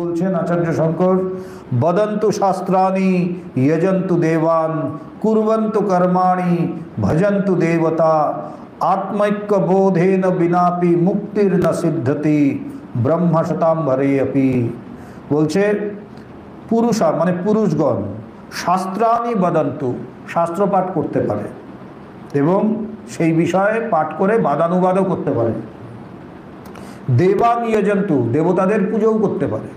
বলছেন আচার্য শঙ্কর, বদন্তু শাস্ত্রাণি যজন্তু দেবান কুর্বন্তু কর্মাণি ভজন্তু দেবতা আত্মৈক্য বোধেন বিনাপি মুক্তির ন সিদ্ধতি ব্রহ্ম শতাম্বরে অপি। বলছে পুরুষা মানে পুরুষগণ শাস্ত্রাণি বদন্তু শাস্ত্র পাঠ করতে পারে এবং সেই বিষয়ে পাঠ করে বাদানুবাদও করতে পারে। দেবান যজন্তু দেবতাদের পূজাও করতে পারে।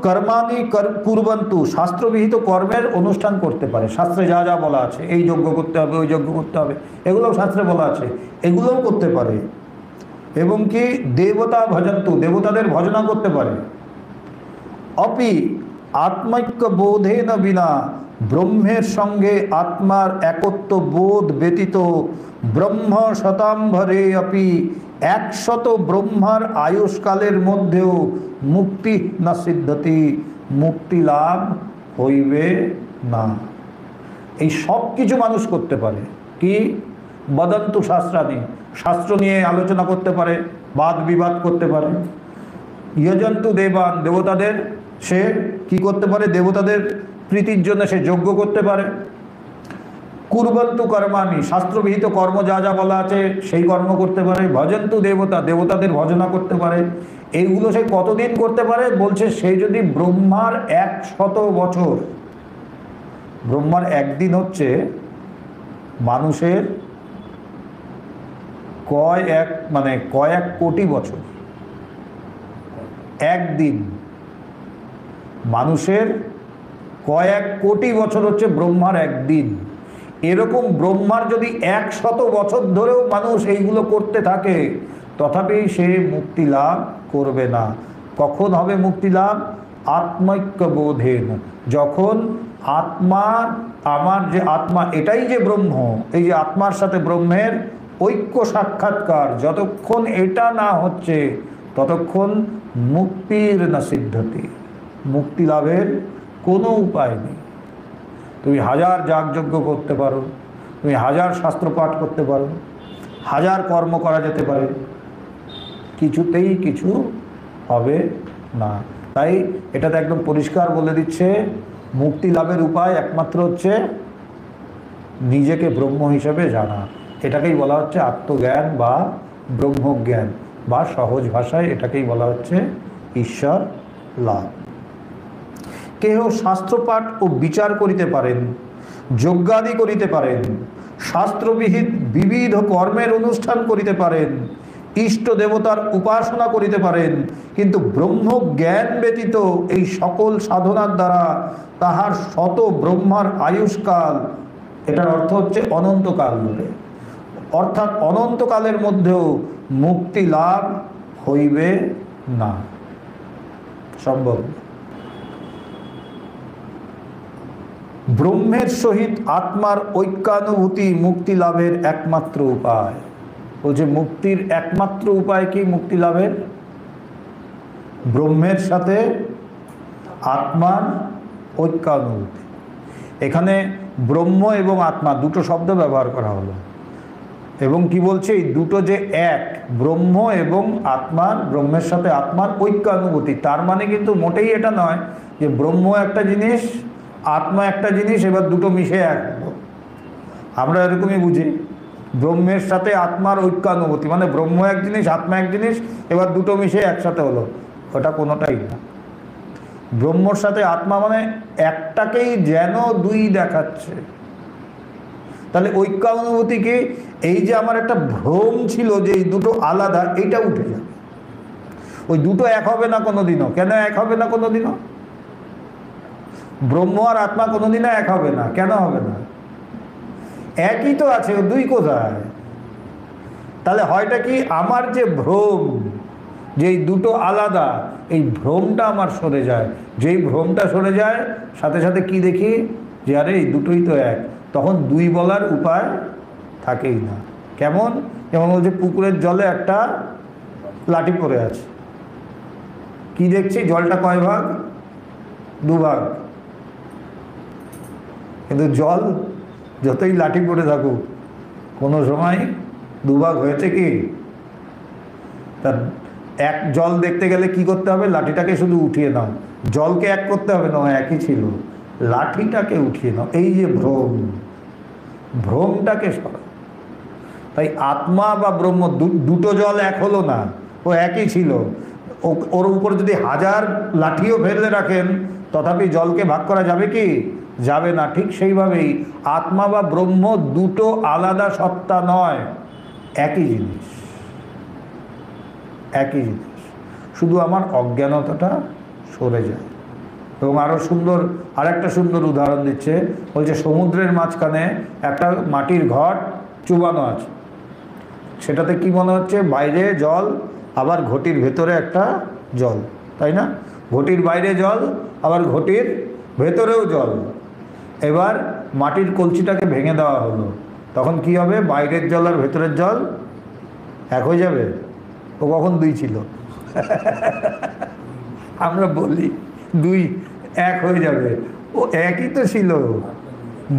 কর্মাণি কুর্বন্তু শাস্ত্রবিহিত কর্মের অনুষ্ঠান করতে পারে। শাস্ত্রে যা যা বলা আছে, এই যজ্ঞ করতে হবে, ওই যজ্ঞ করতে হবে, এগুলোও শাস্ত্রে বলা আছে, এগুলোও করতে পারে। এবং কি দেবতা ভজন্তু দেবতাদের ভজনা করতে পারে। অপি আত্মৈক্য বোধেন বিনা ব্রহ্মের সঙ্গে আত্মার একত্ব বোধ ব্যতীত ব্রহ্ম শতাম্বরে অপি 100 ব্রহ্মার আয়ুষ্কালের মধ্যেও মুক্তি না সিদ্ধতি মুক্তি লাভ হইবে না। এই সব কিছু মানুষ করতে পারে। কি বদন্তু শাস্ত্রাদি শাস্ত্র নিয়ে আলোচনা করতে পারে, বাদ বিবাদ করতে পারে। যজন্তু দেবান দেবতাদের সে কি করতে পারে, দেবতাদের প্রীতির জন্য সে যজ্ঞ করতে পারে। কুর্বন্তু কর্মাণি শাস্ত্রবিহিত কর্ম যা যা বলা আছে সেই কর্ম করতে পারে। ভজন্তু দেবতা দেবতাদের ভজনা করতে পারে। এইগুলো সে কতদিন করতে পারে বলছে, সেই যদি ব্রহ্মার 100 বছর, ব্রহ্মার একদিন হচ্ছে মানুষের কয়েক কোটি বছর। একদিন মানুষের কয়েক কোটি বছর হচ্ছে ব্রহ্মার একদিন। এরকম ব্রহ্মার যদি 100 বছর ধরেও মানুষ এইগুলো করতে থাকে তথাপি সে মুক্তি লাভ করবে না। কখন হবে মুক্তি লাভ? আত্মৈক্য বোধেন, যখন আত্মার আমার যে আত্মা এটাই যে ব্রহ্ম, এই যে আত্মার সাথে ব্রহ্মের ঐক্য সাক্ষাৎকার যতক্ষণ এটা না হচ্ছে ততক্ষণ মুক্তির না সিদ্ধতি মুক্তি লাভের কোনো উপায় নেই। তুমি 1000 যাগযজ্ঞ করতে পারো, তুমি 1000 শাস্ত্র পাঠ করতে পারো, 1000 কর্ম করা যেতে পারে, কিছুতেই কিছু হবে না। তাই এটাতে একদম পরিষ্কার বলে দিচ্ছে মুক্তি লাভের উপায় একমাত্র হচ্ছে নিজেকে ব্রহ্ম হিসেবে জানা। এটাকেই বলা হচ্ছে আত্মজ্ঞান বা ব্রহ্মজ্ঞান, বা সহজ ভাষায় এটাকেই বলা হচ্ছে ঈশ্বর লাভ। কেহ শাস্ত্রপাঠ ও বিচার করিতে পারেন, যজ্ঞাদি করিতে পারেন, শাস্ত্রবিহিত বিবিধ কর্মের অনুষ্ঠান করিতে পারেন, ইষ্ট দেবতার উপাসনা করিতে পারেন, কিন্তু ব্রহ্মজ্ঞান ব্যতীত এই সকল সাধনার দ্বারা তাহার শত ব্রহ্মার আয়ুষ্কাল, এটার অর্থ হচ্ছে অনন্তকাল বলে, অর্থাৎ অনন্তকালের মধ্যেও মুক্তি লাভ হইবে না, সম্ভব। ব্রহ্মের সহিত আত্মার ঐক্যানুভূতি মুক্তি লাভের একমাত্র উপায়। বলছে মুক্তির একমাত্র উপায় কি মুক্তি লাভের? ব্রহ্মের সাথে আত্মার ঐক্যানুভূতি। এখানে ব্রহ্ম এবং আত্মা দুটো শব্দ ব্যবহার করা হলো, এবং কি বলছে এই দুটো যে এক, ব্রহ্ম এবং আত্মার, ব্রহ্মের সাথে আত্মার ঐক্যানুভূতি। তার মানে কিন্তু মোটেই এটা নয় যে ব্রহ্ম একটা জিনিস আত্মা একটা জিনিস এবার দুটো মিশে এক। আমরা এরকমই বুঝি ব্রহ্মের সাথে আত্মার ঐক্যানুভূতি মানে ব্রহ্ম এক জিনিস আত্মা এক জিনিস এবার দুটো মিশে একসাথে হলো, ওটা কোনোটাই না। ব্রহ্মর সাথে আত্মা মানে একটাকেই যেন দুই দেখাচ্ছে। তাহলে ঐক্যানুভূতি কি? এই যে আমার একটা ভ্রম ছিল যে এই দুটো আলাদা, এইটা উঠে যাবে। ওই দুটো এক হবে না কোনোদিনও। কেন এক হবে না কোনোদিনও? ব্রহ্ম আর আত্মা কোনোদিনও এক হবে না। কেন হবে না? একই তো আছে, দুই কোথায়? তাহলে হয়টা কি আমার যে ভ্রম যে এই দুটো আলাদা, এই ভ্রমটা আমার সরে যায়। যেই ভ্রমটা সরে যায় সাথে সাথে কি দেখি যে আরে এই দুটোই তো এক, তখন দুই বলার উপায় থাকেই না। কেমন? যেমন বলছে পুকুরের জলে একটা লাঠি পড়ে আছে, কি দেখছি জলটা কয় ভাগ? 2 ভাগ, কিন্তু জল যতই লাঠি পড়ে থাকুক কোনো সময় 2 ভাগ হয়েছে কি? তার এক জল দেখতে গেলে কি করতে হবে? লাঠিটাকে শুধু উঠিয়ে নাও, জলকে এক করতে হবে না, একই ছিল, লাঠিটাকে উঠিয়ে নাও। এই যে ভ্রম, ভ্রমটাকে সরা। তাই আত্মা বা ব্রহ্ম দুটো জল এক হলো না, ও একই ছিল। ওর উপর যদি 1000 লাঠিও ফেলে রাখেন তথাপি জলকে ভাগ করা যাবে কি? যাবে না। ঠিক সেইভাবেই আত্মা বা ব্রহ্ম দুটো আলাদা সত্তা নয়, একই জিনিস, একই জিনিস, শুধু আমার অজ্ঞানতাটা সরে যায়। এবং আরও সুন্দর, আরেকটা সুন্দর উদাহরণ দিচ্ছে, বলছে সমুদ্রের মাঝখানে একটা মাটির ঘট চুবানো আছে, সেটাতে কি মনে হচ্ছে? বাইরে জল, আবার ঘটির ভেতরে একটা জল, তাই না? ঘটির বাইরে জল, আবার ঘটির ভেতরেও জল। এবার মাটির কলসিটাকে ভেঙে দেওয়া হলো, তখন কি হবে? বাইরের জল আর ভেতরের জল এক হয়ে যাবে? ও কখন দুই ছিল? আমরা বলি দুই, এক হয়ে যাবে। ও একই তো ছিল,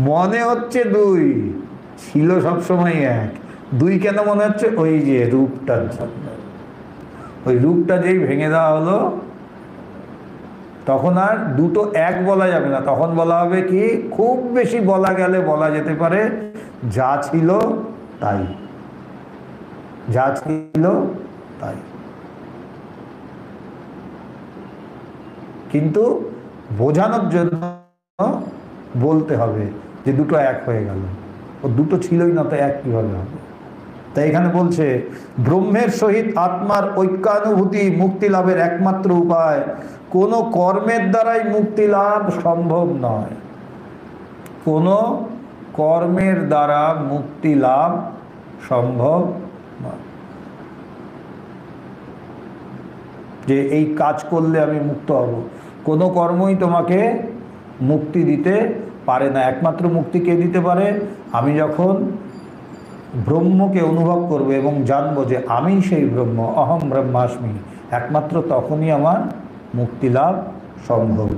মনে হচ্ছে দুই, ছিল সবসময় এক। দুই কেন মনে হচ্ছে? ওই যে রূপটার জন্য। ওই রূপটা যেই ভেঙে দেওয়া হলো, তখন আর দুটো এক বলা যাবে না, তখন বলা হবে কি? খুব বেশি বলা গেলে বলা যেতে পারে যা ছিল তাই, যা ছিল তাই। কিন্তু বোঝানোর জন্য বলতে হবে যে দুটো এক হয়ে গেল। ও দুটো ছিলই না, তো এক কিভাবে হবে? তাই এখানে বলছে ব্রহ্মের সহিত আত্মার ঐক্যানুভূতি মুক্তি লাভের একমাত্র উপায়। কোনো কর্মের দ্বারাই মুক্তি লাভ সম্ভব নয়, কোনো কর্মের দ্বারা মুক্তি লাভ সম্ভব নয়। যে এই কাজ করলে আমি মুক্ত হব, কোনো কর্মই তোমাকে মুক্তি দিতে পারে না। একমাত্র মুক্তি কে দিতে পারে? আমি যখন ব্রহ্মকে অনুভব করব এবং জানবো যে আমি সেই ব্রহ্ম, অহম ব্রহ্মাস্মি, একমাত্র তখনই আমার মুক্তি লাভ সম্ভব।